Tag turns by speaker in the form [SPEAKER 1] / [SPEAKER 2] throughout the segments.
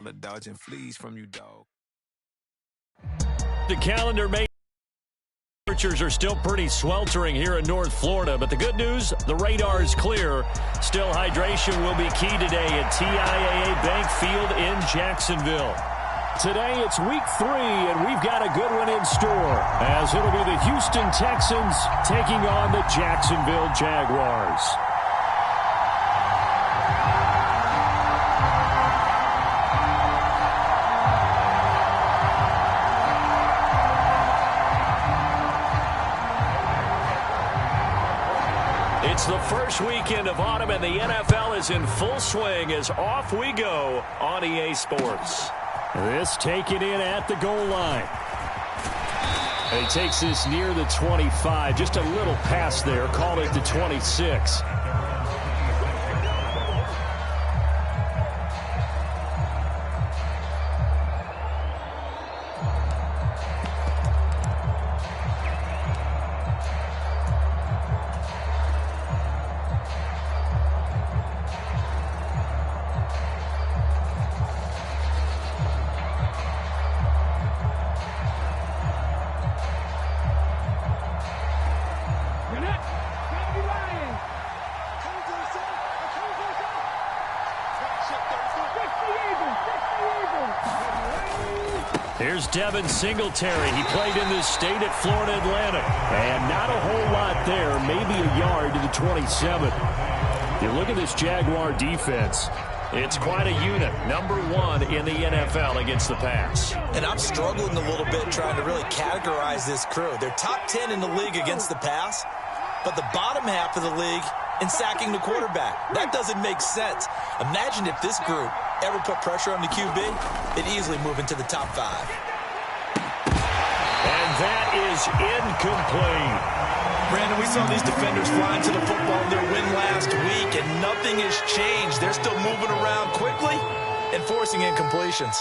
[SPEAKER 1] Dodging fleas from you, dog.
[SPEAKER 2] The calendar temperatures are still pretty sweltering here in North Florida, but the good news, the radar is clear. Still, hydration will be key today at TIAA Bank Field in Jacksonville. Today, it's week 3, and we've got a good one in store, as it'll be the Houston Texans taking on the Jacksonville Jaguars. It's the first weekend of autumn, and the NFL is in full swing as off we go on EA Sports. This taken in at the goal line. And he takes this near the 25. Just a little pass there. Call it the 26. Here's Devin Singletary. He played in this state at Florida Atlantic. And not a whole lot there, maybe a yard to the 27. You look at this Jaguar defense. It's quite a unit. Number 1 in the NFL against the pass.
[SPEAKER 3] And I'm struggling a little bit trying to really categorize this crew. They're top 10 in the league against the pass, but the bottom half of the league in sacking the quarterback. That doesn't make sense. Imagine if this group ever put pressure on the QB, they'd easily move into the top 5.
[SPEAKER 2] And that is incomplete.
[SPEAKER 3] Brandon, we saw these defenders flying to the football in their win last week, and nothing has changed. They're still moving around quickly and forcing incompletions.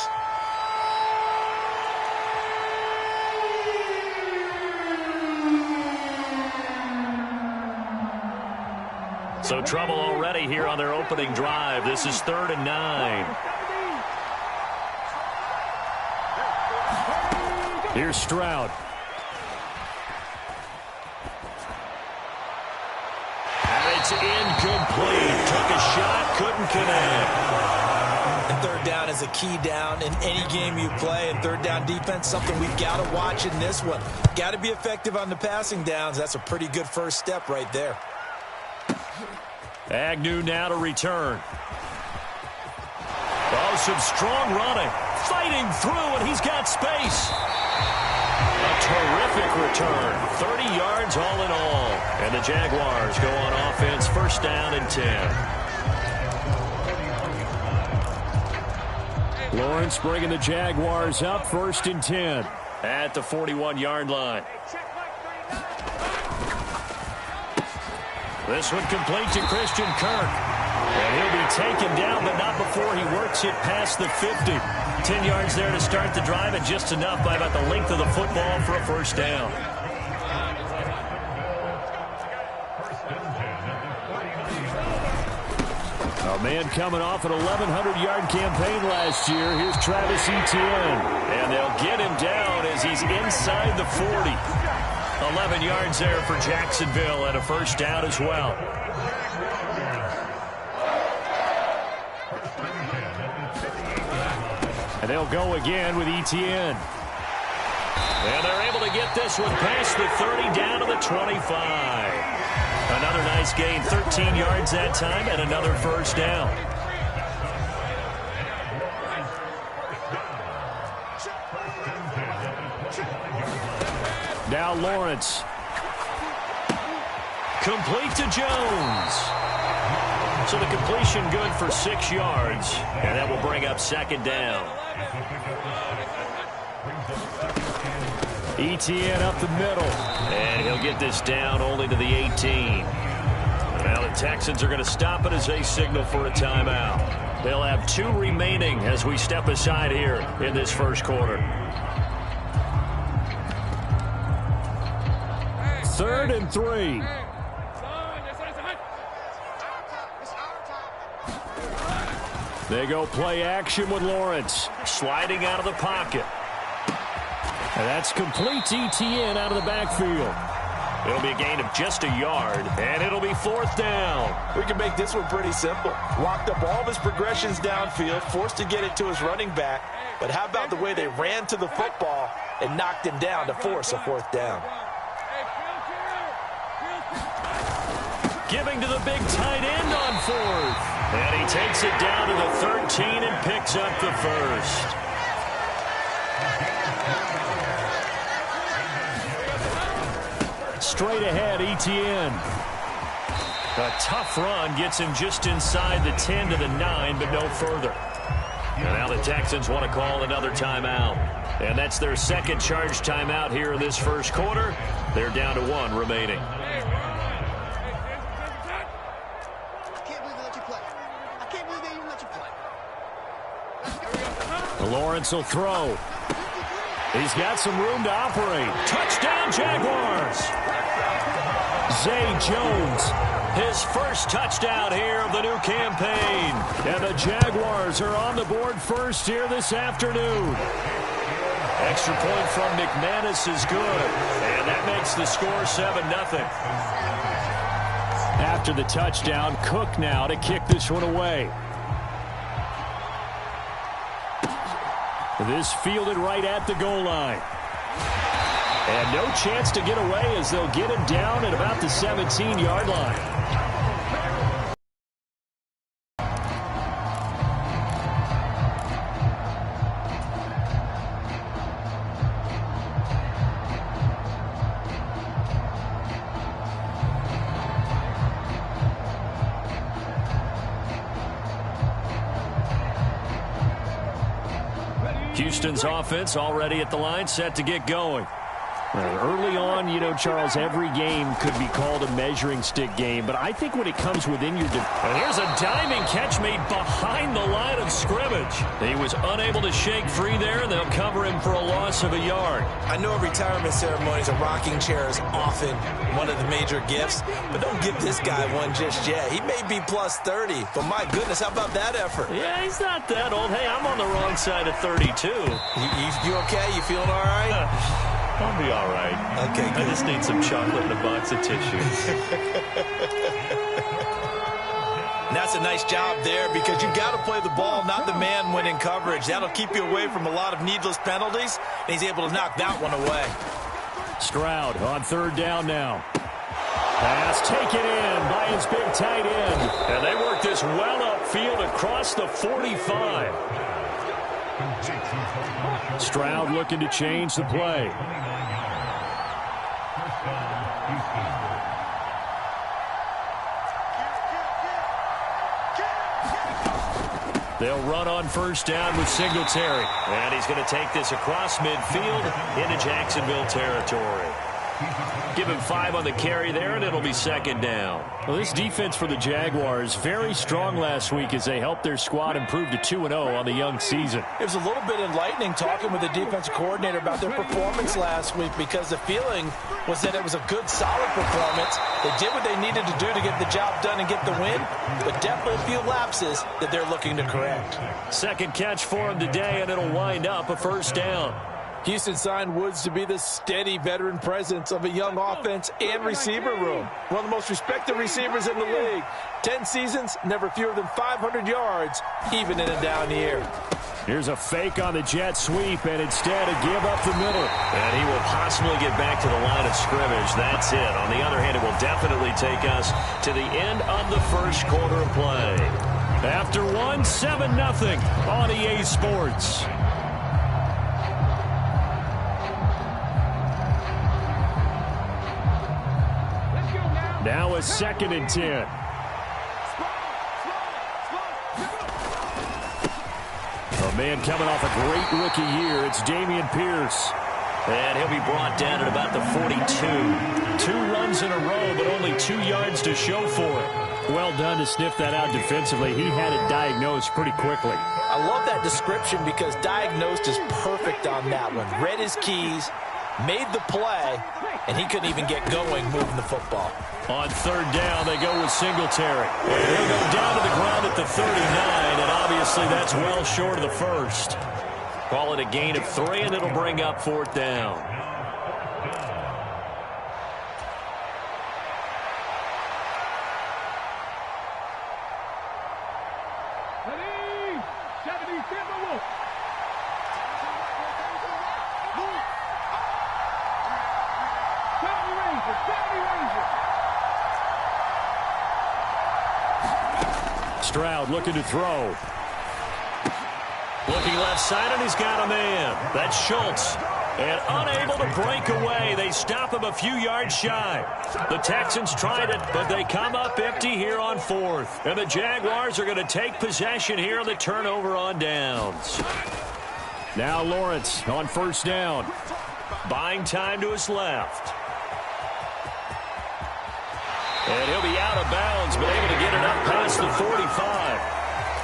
[SPEAKER 2] So trouble already here on their opening drive. This is 3rd and 9. Here's Stroud. And it's incomplete. Took a shot, couldn't connect.
[SPEAKER 3] And 3rd down is a key down in any game you play. And 3rd down defense, something we've got to watch in this one. Got to be effective on the passing downs. That's a pretty good first step right there.
[SPEAKER 2] Agnew now to return. Oh, some strong running. Fighting through, and he's got space. A terrific return. 30 yards all in all. And the Jaguars go on offense, 1st down and 10. Lawrence bringing the Jaguars up, 1st and 10 at the 41-yard line. This one complete to Christian Kirk. And he'll be taken down, but not before he works it past the 50. 10 yards there to start the drive, and just enough by about the length of the football for a 1st down. A man coming off an 1,100-yard campaign last year. Here's Travis Etienne. And they'll get him down as he's inside the 40. 11 yards there for Jacksonville and a 1st down as well. And they'll go again with Etienne. And they're able to get this one past the 30 down to the 25. Another nice gain, 13 yards that time, and another 1st down. Now Lawrence. Complete to Jones. So the completion good for 6 yards, and that will bring up 2nd down. Etienne up the middle, and he'll get this down only to the 18. Now the Texans are going to stop it as they signal for a timeout. They'll have 2 remaining as we step aside here in this 1st quarter. 3rd and 3. They go play action with Lawrence. Sliding out of the pocket. And that's complete to Etienne out of the backfield. It'll be a gain of just a yard, and it'll be 4th down.
[SPEAKER 3] We can make this one pretty simple. Locked up all of his progressions downfield, forced to get it to his running back. But how about the way they ran to the football and knocked him down to force a 4th down?
[SPEAKER 2] Giving to the big tight end on 4th. And he takes it down to the 13 and picks up the first. Straight ahead, Etienne. A tough run gets him just inside the 10 to the 9, but no further. And now the Texans want to call another timeout. And that's their second charge timeout here in this first quarter. They're down to 1 remaining. Lawrence will throw. He's got some room to operate. Touchdown, Jaguars. Zay Jones, his first touchdown here of the new campaign. And the Jaguars are on the board first here this afternoon. Extra point from McManus is good. And that makes the score 7-0. After the touchdown, Cook now to kick this one away. This fielded right at the goal line. And no chance to get away as they'll get him down at about the 17-yard line. Houston's offense already at the line, set to get going. Early on, you know, Charles, every game could be called a measuring stick game, but I think when it comes within your... And here's a diving catch made behind the line of scrimmage. He was unable to shake free there, and they'll cover him for a loss of a yard.
[SPEAKER 3] I know at retirement ceremonies, a rocking chair is often one of the major gifts, but don't give this guy one just yet. He may be plus 30, but my goodness, how about that effort?
[SPEAKER 2] Yeah, he's not that old. Hey, I'm on the wrong side of 32.
[SPEAKER 3] You okay? You feeling all right?
[SPEAKER 2] I'll be all right.
[SPEAKER 3] Okay, good.
[SPEAKER 2] I just need some chocolate and a box of tissues.
[SPEAKER 3] That's a nice job there because you've got to play the ball, not the man when in coverage. That'll keep you away from a lot of needless penalties, and he's able to knock that one away.
[SPEAKER 2] Stroud on 3rd down now. Pass taken in by his big tight end. And they work this well upfield across the 45. Stroud looking to change the play. They'll run on 1st down with Singletary. And he's going to take this across midfield into Jacksonville territory. Give him 5 on the carry there, and it'll be 2nd down. Well, this defense for the Jaguars, very strong last week as they helped their squad improve to 2-0 on the young season.
[SPEAKER 3] It was a little bit enlightening talking with the defensive coordinator about their performance last week because the feeling was that it was a good, solid performance. They did what they needed to do to get the job done and get the win, but definitely a few lapses that they're looking to correct.
[SPEAKER 2] 2nd catch for him today, and it'll wind up a 1st down.
[SPEAKER 3] Houston signed Woods to be the steady veteran presence of a young offense and receiver room. One of the most respected receivers in the league. 10 seasons, never fewer than 500 yards, even in a down year.
[SPEAKER 2] Here's a fake on the jet sweep, and instead a give up the middle. And he will possibly get back to the line of scrimmage. That's it. On the other hand, it will definitely take us to the end of the first quarter of play. After 1, 7-0 on EA Sports. Now a 2nd and 10. A man coming off a great rookie year. It's Dameon Pierce. And he'll be brought down at about the 42. 2 runs in a row, but only 2 yards to show for it. Well done to sniff that out defensively. He had it diagnosed pretty quickly.
[SPEAKER 3] I love that description because diagnosed is perfect on that one. Read his keys, made the play, and he couldn't even get going moving the football.
[SPEAKER 2] On third down, they go with Singletary. And he'll go down to the ground at the 39, and obviously that's well short of the first. Call it a gain of 3, and it'll bring up fourth down. Stroud looking to throw. Looking left side, and he's got a man. That's Schultz. And unable to break away. They stop him a few yards shy. The Texans tried it, but they come up empty here on fourth. And the Jaguars are going to take possession here on the turnover on downs. Now Lawrence on first down. Buying time to his left. And he'll be out of bounds, but able to get it up past the 45.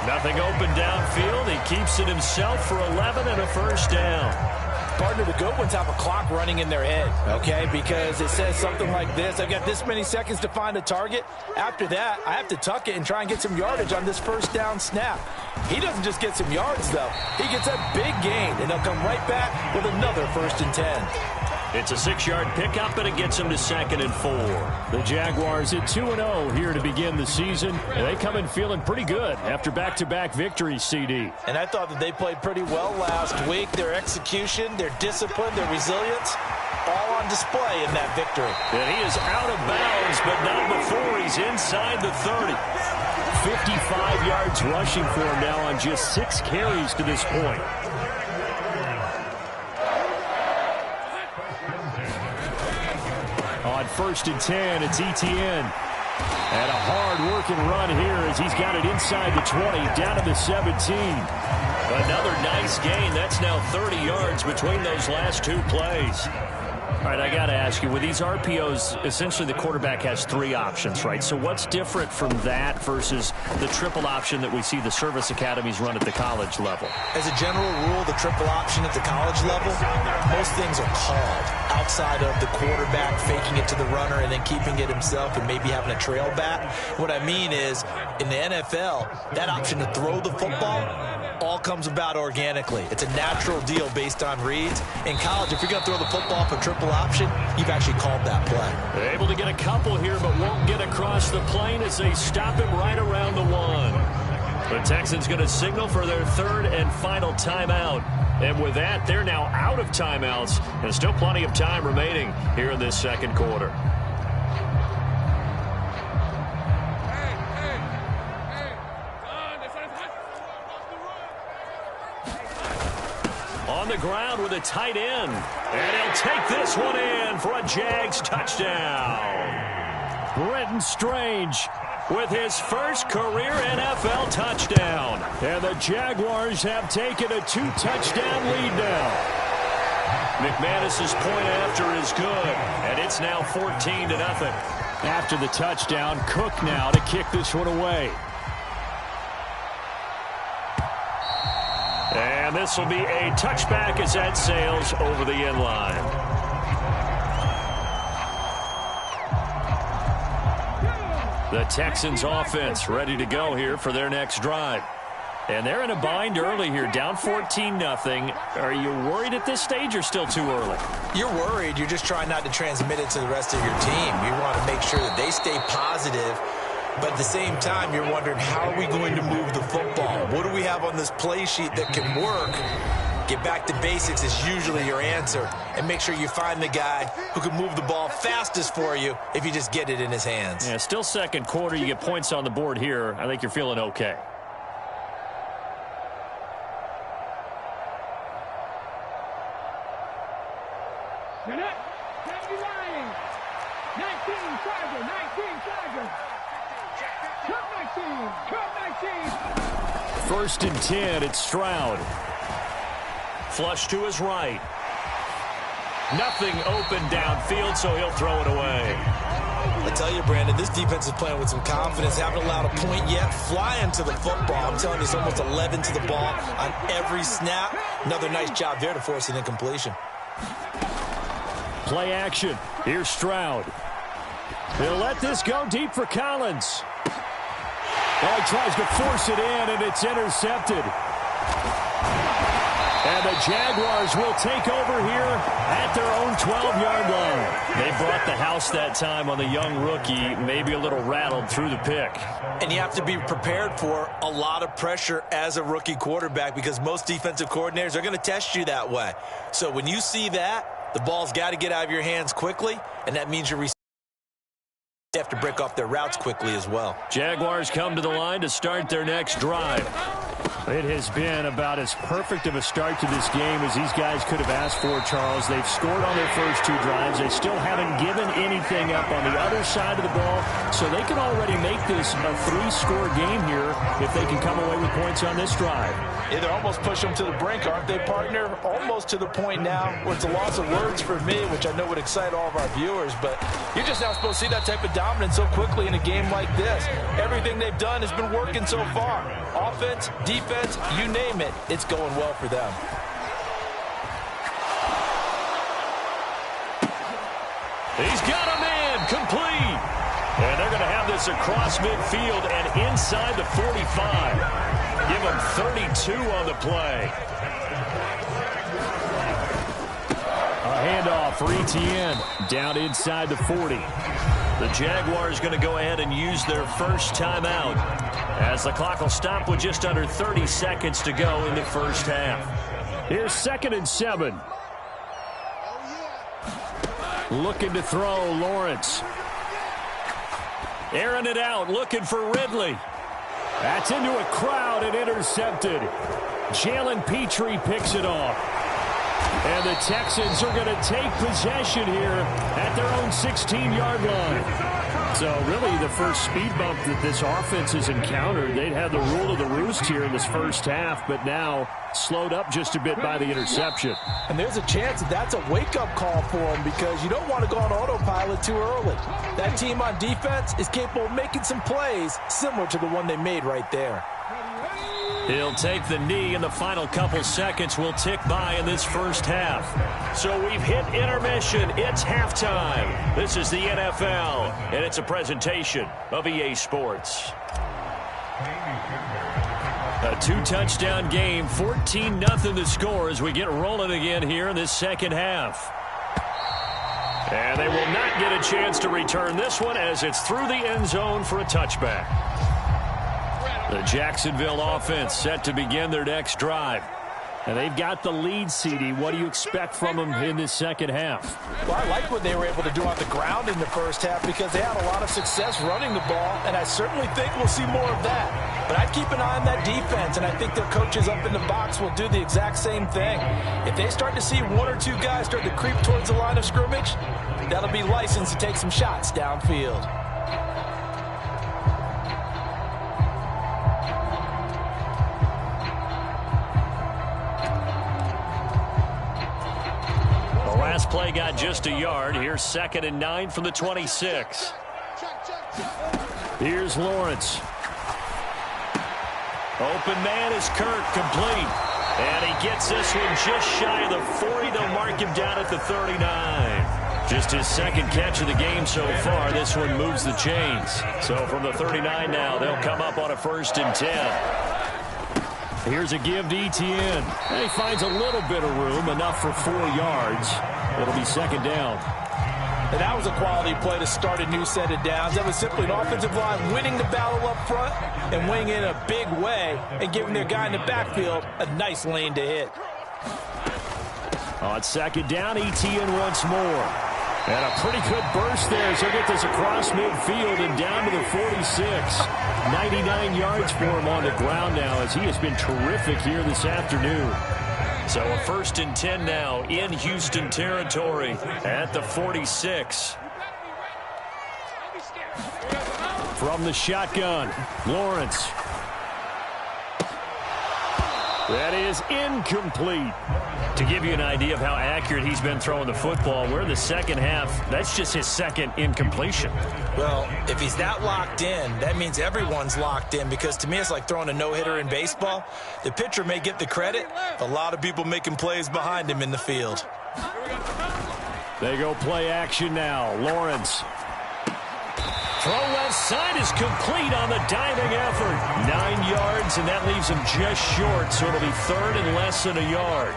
[SPEAKER 2] Nothing open downfield. He keeps it himself for 11 and a first down.
[SPEAKER 3] Partner, the good ones have a clock running in their head, okay? Because it says something like this. I've got this many seconds to find a target. After that, I have to tuck it and try and get some yardage on this first down snap. He doesn't just get some yards, though. He gets a big gain, and they'll come right back with another 1st and 10.
[SPEAKER 2] It's a 6-yard pickup, and it gets him to 2nd and 4.
[SPEAKER 4] The Jaguars at 2-0 here to begin the season. And they come in feeling pretty good after back-to-back victories, CD.
[SPEAKER 3] And I thought that they played pretty well last week. Their execution, their discipline, their resilience, all on display in that victory.
[SPEAKER 2] And he is out of bounds, but not before he's inside the 30.
[SPEAKER 4] 55 yards rushing for him now on just 6 carries to this point. On 1st and 10, it's Etienne. And a hard-working run here as he's got it inside the 20, down to the 17.
[SPEAKER 2] Another nice gain. That's now 30 yards between those last 2 plays. All right, I got to ask you, with these RPOs, essentially the quarterback has 3 options, right? So what's different from that versus the triple option that we see the service academies run at the college level?
[SPEAKER 3] As a general rule, the triple option at the college level, most things are called outside of the quarterback faking it to the runner and then keeping it himself and maybe having a trail back. What I mean is, in the NFL, that option to throw the football all comes about organically. It's a natural deal based on reads. In college, if you're going to throw the football for triple option, you've actually called that play.
[SPEAKER 2] They're able to get a couple here, but won't get across the plane as they stop him right around the 1. The Texans going to signal for their 3rd and final timeout. And with that, they're now out of timeouts, and still plenty of time remaining here in this 2nd quarter. On the ground with a tight end. And he'll take this one in for a Jags touchdown.
[SPEAKER 4] Brenton Strange
[SPEAKER 2] with his first career NFL touchdown.
[SPEAKER 4] And the Jaguars have taken a 2-touchdown lead now.
[SPEAKER 2] McManus's point after is good, and it's now 14-0.
[SPEAKER 4] After the touchdown, Cook now to kick this one away.
[SPEAKER 2] And this will be a touchback as that sails over the end line. The Texans offense ready to go here for their next drive. And they're in a bind early here, down 14-0. Are you worried at this stage or still too early?
[SPEAKER 3] You're worried. You're just trying not to transmit it to the rest of your team. You want to make sure that they stay positive. But at the same time, you're wondering, how are we going to move the football? What do we have on this play sheet that can work? Get back to basics is usually your answer. And make sure you find the guy who can move the ball fastest for you if you just get it in his hands.
[SPEAKER 2] Yeah, still 2nd quarter. You get points on the board here. I think you're feeling okay.
[SPEAKER 4] First and 10, it's Stroud.
[SPEAKER 2] Flush to his right. Nothing open downfield, so he'll throw it away.
[SPEAKER 3] I tell you, Brandon, this defense is playing with some confidence. Haven't allowed a point yet. Flying to the football. I'm telling you, it's almost 11 to the ball on every snap. Another nice job there to force an incompletion.
[SPEAKER 2] Play action. Here's Stroud. He'll let this go deep for Collins. Oh, he tries to force it in, and it's intercepted. And the Jaguars will take over here at their own 12-yard line. They brought the house that time on the young rookie, maybe a little rattled through the pick.
[SPEAKER 3] And you have to be prepared for a lot of pressure as a rookie quarterback because most defensive coordinators are going to test you that way. So when you see that, the ball's got to get out of your hands quickly, and that means you have to break off their routes quickly as well.
[SPEAKER 2] Jaguars come to the line to start their next drive. It has been about as perfect of a start to this game as these guys could have asked for, Charles. They've scored on their first two drives. They still haven't given anything up on the other side of the ball, so they can already make this a three-score game here if they can come away with points on this drive.
[SPEAKER 5] Yeah, they're almost pushing them to the brink, aren't they, partner? Almost to the point now where it's a loss of words for me, which I know would excite all of our viewers, but you're just not supposed to see that type of dominance so quickly in a game like this. Everything they've done has been working so far. Offense, defense, you name it, it's going well for them.
[SPEAKER 2] He's got a man complete. And they're going to have this across midfield and inside the 45. Give him 32 on the play. A handoff for Etienne down inside the 40. The Jaguars going to go ahead and use their first timeout as the clock will stop with just under 30 seconds to go in the first half. Here's 2nd and 7. Looking to throw, Lawrence. Airing it out, looking for Ridley. That's into a crowd and intercepted. Jalen Petrie picks it off. And the Texans are going to take possession here at their own 16-yard line. So really the first speed bump that this offense has encountered, they'd have the rule of the roost here in this first half, but now slowed up just a bit by the interception.
[SPEAKER 5] And there's a chance that that's a wake-up call for them because you don't want to go on autopilot too early. That team on defense is capable of making some plays similar to the one they made right there.
[SPEAKER 2] He'll take the knee, and the final couple seconds will tick by in this first half. So we've hit intermission. It's halftime. This is the NFL, and it's a presentation of EA Sports. A two-touchdown game, 14-0 the score as we get rolling again here in this second half. And they will not get a chance to return this one as it's through the end zone for a touchback. The Jacksonville offense set to begin their next drive. And they've got the lead, CD. What do you expect from them in this second half?
[SPEAKER 5] Well, I like what they were able to do on the ground in the first half because they had a lot of success running the ball, and I certainly think we'll see more of that. But I'd keep an eye on that defense, and I think their coaches up in the box will do the exact same thing. If they start to see one or two guys start to creep towards the line of scrimmage, that'll be licensed to take some shots downfield.
[SPEAKER 2] Last play got just a yard. Here's 2nd and 9 from the 26. Here's Lawrence. Open man is Kirk, complete. And he gets this one just shy of the 40. They'll mark him down at the 39. Just his second catch of the game so far. This one moves the chains. So from the 39 now, they'll come up on a 1st and 10. Here's a give to Etienne. And he finds a little bit of room, enough for 4 yards. It'll be 2nd down.
[SPEAKER 5] And that was a quality play to start a new set of downs. That was simply an offensive line winning the battle up front and winning in a big way and giving their guy in the backfield a nice lane to hit.
[SPEAKER 2] On 2nd down, Etienne once more. And a pretty good burst there as he'll get this across midfield and down to the 46. 99 yards for him on the ground now as he has been terrific here this afternoon. So a 1st and 10 now in Houston territory at the 46. From the shotgun, Lawrence. That is incomplete. To give you an idea of how accurate he's been throwing the football, we're in the second half. That's just his 2nd incompletion.
[SPEAKER 3] Well, if he's that locked in, that means everyone's locked in because to me it's like throwing a no-hitter in baseball. The pitcher may get the credit, but a lot of people making plays behind him in the field.
[SPEAKER 2] They go play action now. Lawrence. Throw left side is complete on the diving effort. 9 yards, and that leaves him just short, so it'll be third and less than a yard.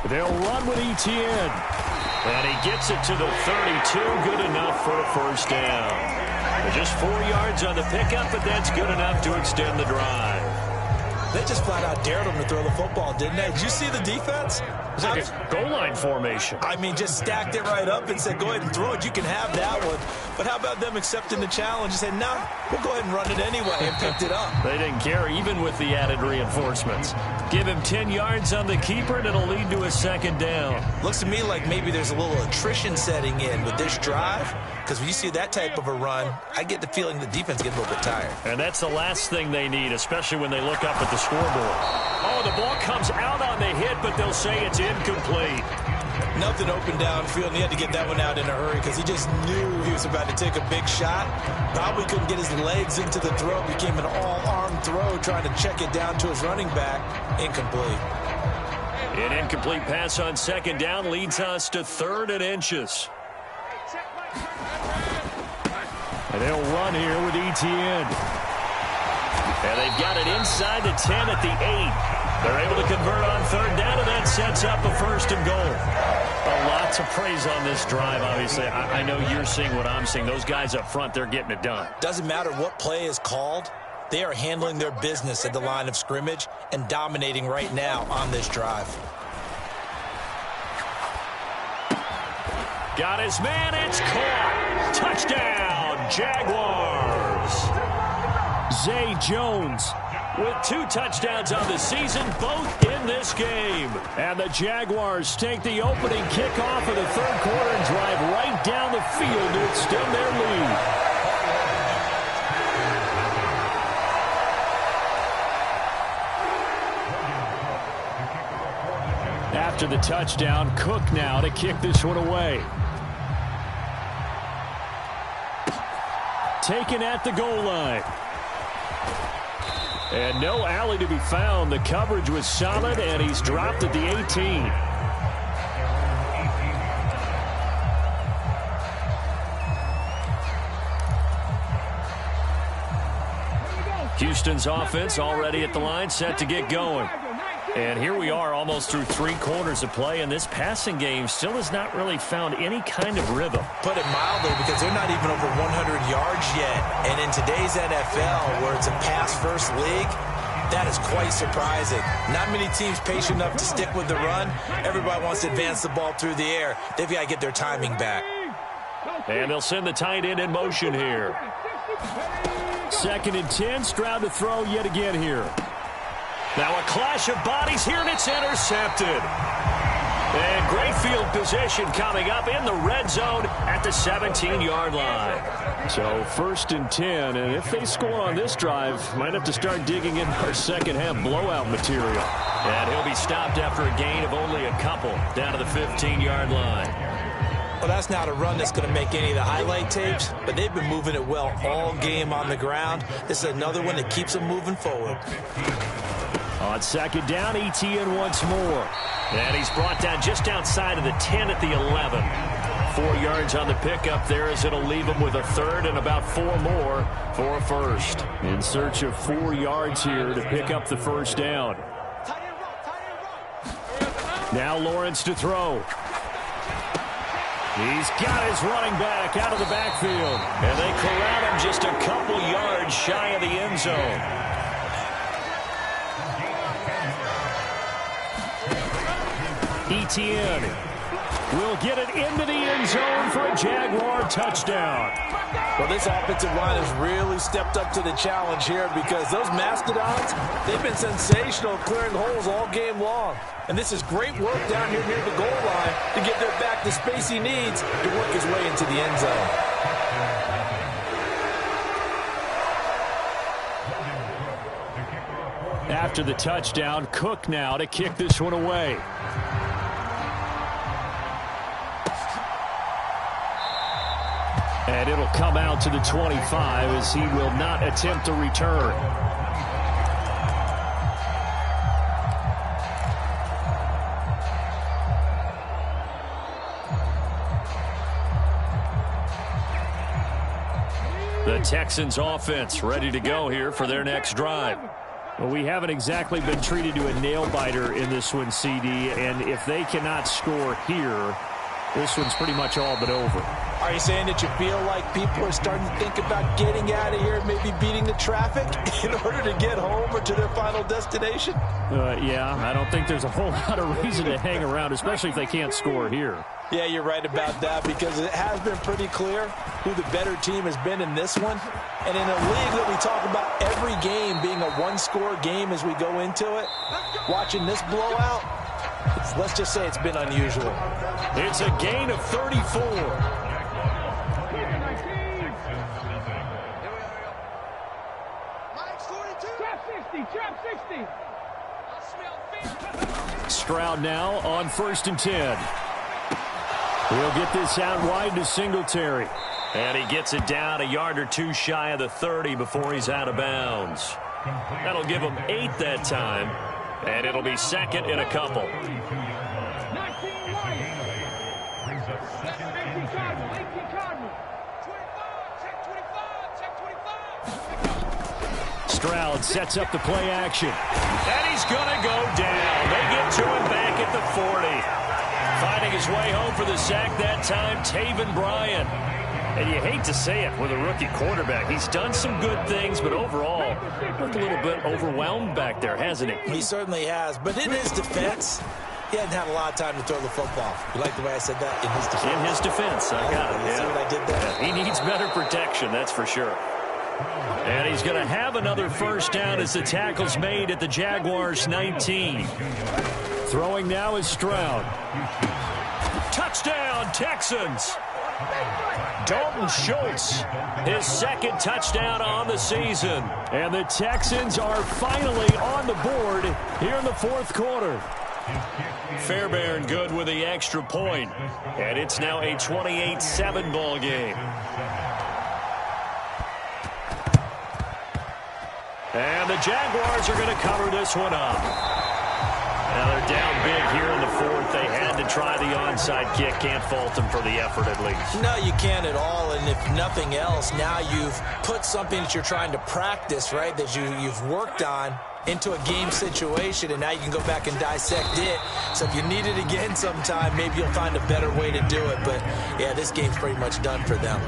[SPEAKER 2] They'll run with Etienne. And he gets it to the 32. Good enough for a first down. Just 4 yards on the pickup, but that's good enough to extend the drive.
[SPEAKER 3] They just flat out dared him to throw the football, didn't they? Did you see the defense?
[SPEAKER 2] It's like a goal line formation.
[SPEAKER 3] I mean, just stacked it right up and said, go ahead and throw it. You can have that one. But how about them accepting the challenge and saying, no, we'll go ahead and run it anyway, and picked it up.
[SPEAKER 2] They didn't care, even with the added reinforcements. Give him 10 yards on the keeper, and it'll lead to a second down.
[SPEAKER 3] Looks to me like maybe there's a little attrition setting in with this drive. Because when you see that type of a run, I get the feeling the defense gets a little bit tired.
[SPEAKER 2] And that's the last thing they need, especially when they look up at the scoreboard. Oh, the ball comes out on the hit, but they'll say it's incomplete.
[SPEAKER 3] Nothing open downfield, and he had to get that one out in a hurry because he just knew he was about to take a big shot. Probably couldn't get his legs into the throw. Became an all-arm throw, trying to check it down to his running back. Incomplete.
[SPEAKER 2] An incomplete pass on second down leads us to 3rd and inches. And they'll run here with Etienne. And they've got it inside the 10 at the 8. They're able to convert on 3rd down, and that sets up a 1st and goal. Lots of praise on this drive, obviously. I know you're seeing what I'm seeing. Those guys up front, they're getting it done.
[SPEAKER 3] Doesn't matter what play is called. They are handling their business at the line of scrimmage and dominating right now on this drive.
[SPEAKER 2] Got his man. It's caught. Touchdown, Jaguars. Zay Jones with 2 touchdowns on the season, both in this game. And the Jaguars take the opening kickoff of the 3rd quarter and drive right down the field to extend their lead. After the touchdown, Cook now to kick this one away. Taken at the goal line. And no alley to be found. The coverage was solid, and he's dropped at the 18. Houston's offense already at the line, set to get going. And here we are almost through 3 quarters of play, and this passing game still has not really found any kind of rhythm.
[SPEAKER 3] Put it mildly, because they're not even over 100 yards yet. And in today's NFL, where it's a pass-first league, that is quite surprising. Not many teams patient enough to stick with the run. Everybody wants to advance the ball through the air. They've got to get their timing back.
[SPEAKER 2] And they'll send the tight end in motion here. 2nd and 10, Stroud to throw yet again here. Now a clash of bodies here, and it's intercepted. And great field position coming up in the red zone at the 17-yard line. So 1st and 10, and if they score on this drive, might have to start digging in our second-half blowout material. And he'll be stopped after a gain of only a couple down to the 15-yard line.
[SPEAKER 3] Well, that's not a run that's going to make any of the highlight tapes, but they've been moving it well all game on the ground. This is another one that keeps them moving forward.
[SPEAKER 2] On 2nd down, Etienne once more. And he's brought down just outside of the 10 at the 11. 4 yards on the pickup there, as it'll leave him with a 3rd and about 4 more for a 1st. In search of 4 yards here to pick up the 1st down. Now Lawrence to throw. He's got his running back out of the backfield. And they corral him just a couple yards shy of the end zone. Etienne will get it into the end zone for a Jaguar touchdown.
[SPEAKER 5] Well, this offensive line has really stepped up to the challenge here, because those mastodons, they've been sensational clearing holes all game long. And this is great work down here near the goal line to get their back the space he needs to work his way into the end zone.
[SPEAKER 2] After the touchdown, Cook now to kick this one away. And it'll come out to the 25 as he will not attempt to return. Texans offense ready to go here for their next drive.
[SPEAKER 4] Well, we haven't exactly been treated to a nail-biter in this one, CD, and if they cannot score here, this one's pretty much all but over.
[SPEAKER 5] Are you saying that you feel like people are starting to think about getting out of here and maybe beating the traffic in order to get home or to their final destination?
[SPEAKER 4] Yeah, I don't think there's a whole lot of reason to hang around, especially if they can't score here.
[SPEAKER 5] Yeah, you're right about that because it has been pretty clear who the better team has been in this one. And in a league that we talk about every game being a one-score game as we go into it, watching this blowout, let's just say it's been unusual.
[SPEAKER 2] It's a gain of 34.
[SPEAKER 4] Stroud now on 1st and 10. He'll get this out wide to Singletary.
[SPEAKER 2] And he gets it down a yard or two shy of the 30 before he's out of bounds. That'll give him 8 that time. And it'll be second in a couple.
[SPEAKER 4] Stroud sets up the play action.
[SPEAKER 2] And he's going to go down. They get to him back at the 40. Finding his way home for the sack that time, Taven Bryan. And you hate to say it with a rookie quarterback. He's done some good things, but overall, looked a little bit overwhelmed back there, hasn't he?
[SPEAKER 3] He certainly has. But in his defense, he hadn't had a lot of time to throw the football. You like the way I said that? In his defense.
[SPEAKER 2] In his defense, I got it.
[SPEAKER 3] You see what I did there?
[SPEAKER 2] He needs better protection, that's for sure. And he's going to have another first down as the tackle's made at the Jaguars 19.
[SPEAKER 4] Throwing now is Stroud.
[SPEAKER 2] Touchdown, Texans. Dalton Schultz, his second touchdown on the season.
[SPEAKER 4] And the Texans are finally on the board here in the 4th quarter.
[SPEAKER 2] Fairbairn good with the extra point. And it's now a 28-7 ball game. And the Jaguars are going to cover this one up. Now they're down big here in the 4th. They had to try the onside kick. Can't fault them for the effort at least.
[SPEAKER 3] No, you can't at all. And if nothing else, now you've put something that you're trying to practice, right, that you've worked on into a game situation, and now you can go back and dissect it. So if you need it again sometime, maybe you'll find a better way to do it. But, yeah, this game's pretty much done for them.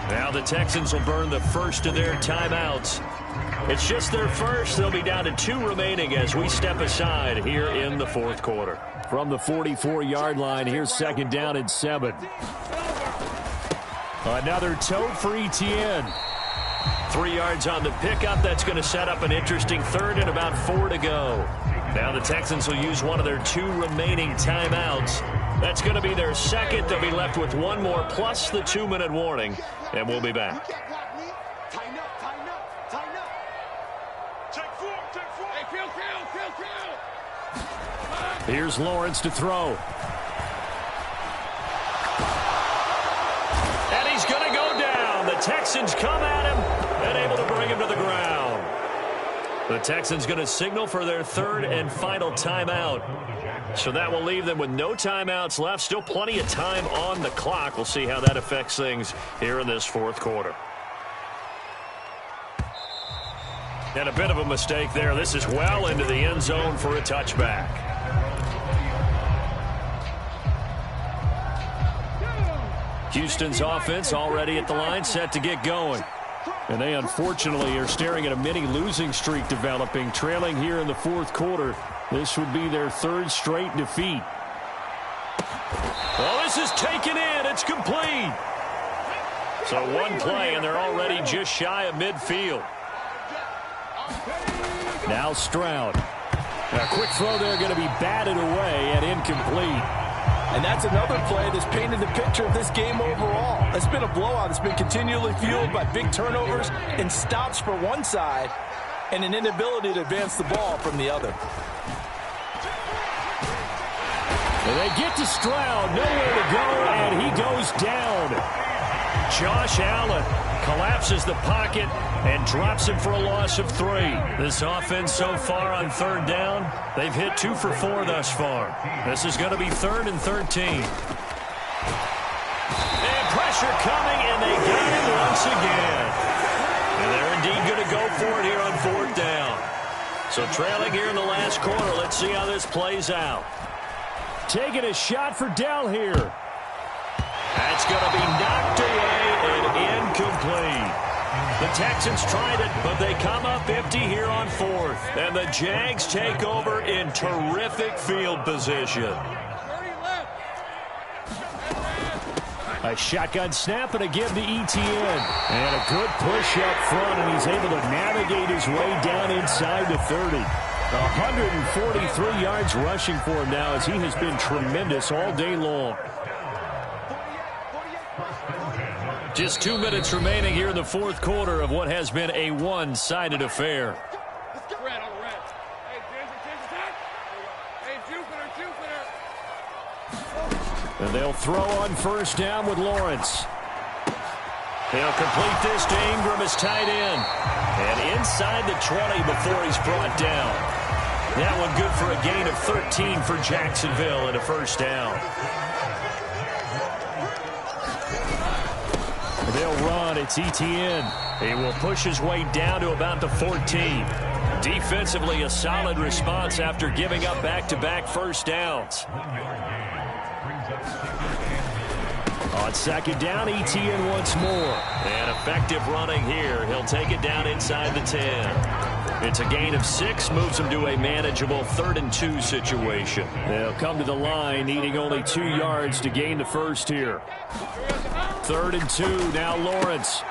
[SPEAKER 2] Now the Texans will burn the first of their timeouts. It's just their first. They'll be down to 2 remaining as we step aside here in the 4th quarter.
[SPEAKER 4] From the 44-yard line, here's 2nd down and 7. Another tote for Etienne.
[SPEAKER 2] 3 yards on the pickup. That's going to set up an interesting 3rd and about 4 to go. Now the Texans will use one of their 2 remaining timeouts. That's going to be their second. They'll be left with 1 more plus the 2-minute warning, and we'll be back.
[SPEAKER 4] Here's Lawrence to throw.
[SPEAKER 2] And he's going to go down. The Texans come at him and able to bring him to the ground. The Texans going to signal for their 3rd and final timeout. So that will leave them with no timeouts left. Still plenty of time on the clock. We'll see how that affects things here in this 4th quarter. And a bit of a mistake there. This is well into the end zone for a touchback. Houston's offense already at the line, set to get going.
[SPEAKER 4] And they unfortunately are staring at a mini losing streak developing, trailing here in the 4th quarter. This would be their 3rd straight defeat.
[SPEAKER 2] Well, this is taken in. It's complete. So 1 play, and they're already just shy of midfield.
[SPEAKER 4] Now Stroud. A quick throw there going to be batted away and incomplete.
[SPEAKER 5] And that's another play that's painted the picture of this game overall. It's been a blowout. It's been continually fueled by big turnovers and stops for one side and an inability to advance the ball from the other.
[SPEAKER 4] And they get to Stroud, nowhere to go, and he goes down.
[SPEAKER 2] Josh Allen collapses the pocket and drops him for a loss of 3. This offense so far on 3rd down, they've hit 2 for 4 thus far. This is going to be 3rd and 13. And pressure coming, and they got him once again. So trailing here in the last quarter. Let's see how this plays out.
[SPEAKER 4] Taking a shot for Dell here.
[SPEAKER 2] That's going to be knocked away and incomplete. The Texans tried it, but they come up empty here on fourth. And the Jags take over in terrific field position.
[SPEAKER 4] A shotgun snap and again to Etienne. And a good push up front, and he's able to navigate his way down inside the 30. 143 yards rushing for him now as he has been tremendous all day long.
[SPEAKER 2] Just 2 minutes remaining here in the fourth quarter of what has been a one-sided affair.
[SPEAKER 4] And they'll throw on first down with Lawrence.
[SPEAKER 2] He'll complete this to Ingram as tight end. And inside the 20 before he's brought down. That one good for a gain of 13 for Jacksonville and a first down.
[SPEAKER 4] They'll run. It's Etienne.
[SPEAKER 2] He will push his way down to about the 14. Defensively, a solid response after giving up back-to-back first downs.
[SPEAKER 4] On second down, Etienne once more.
[SPEAKER 2] And effective running here. He'll take it down inside the 10. It's a gain of 6, moves him to a manageable 3rd and 2 situation.
[SPEAKER 4] They'll come to the line, needing only 2 yards to gain the first here. 3rd and 2, now Lawrence.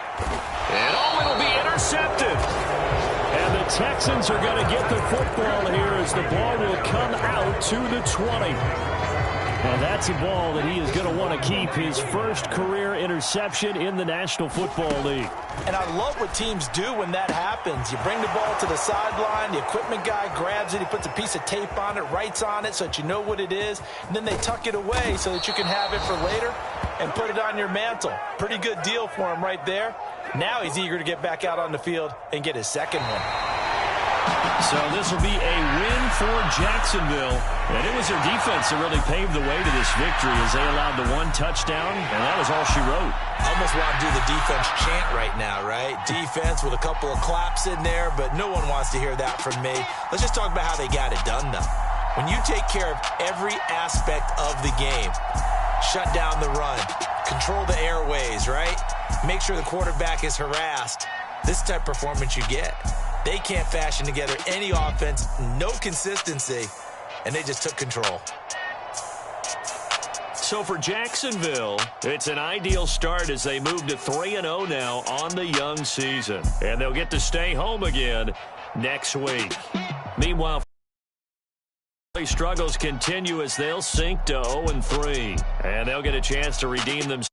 [SPEAKER 2] And it'll be intercepted.
[SPEAKER 4] And the Texans are going to get the football here as the ball will come out to the 20. And that's a ball that he is going to want to keep, his first career interception in the National Football League.
[SPEAKER 5] And I love what teams do when that happens. You bring the ball to the sideline, the equipment guy grabs it, he puts a piece of tape on it, writes on it so that you know what it is, and then they tuck it away so that you can have it for later and put it on your mantle. Pretty good deal for him right there. Now he's eager to get back out on the field and get his second one.
[SPEAKER 2] So this will be a win for Jacksonville. And it was their defense that really paved the way to this victory as they allowed the 1 touchdown, and that was all she wrote.
[SPEAKER 3] I almost want to do the defense chant right now, right? Defense with a couple of claps in there, but no one wants to hear that from me. Let's just talk about how they got it done, though. When you take care of every aspect of the game, shut down the run, control the airways, right? Make sure the quarterback is harassed. This type of performance you get. They can't fashion together any offense, no consistency, and they just took control.
[SPEAKER 2] So for Jacksonville, it's an ideal start as they move to 3-0 now on the young season. And they'll get to stay home again next week. Meanwhile, struggles continue as they'll sink to 0-3. And they'll get a chance to redeem themselves.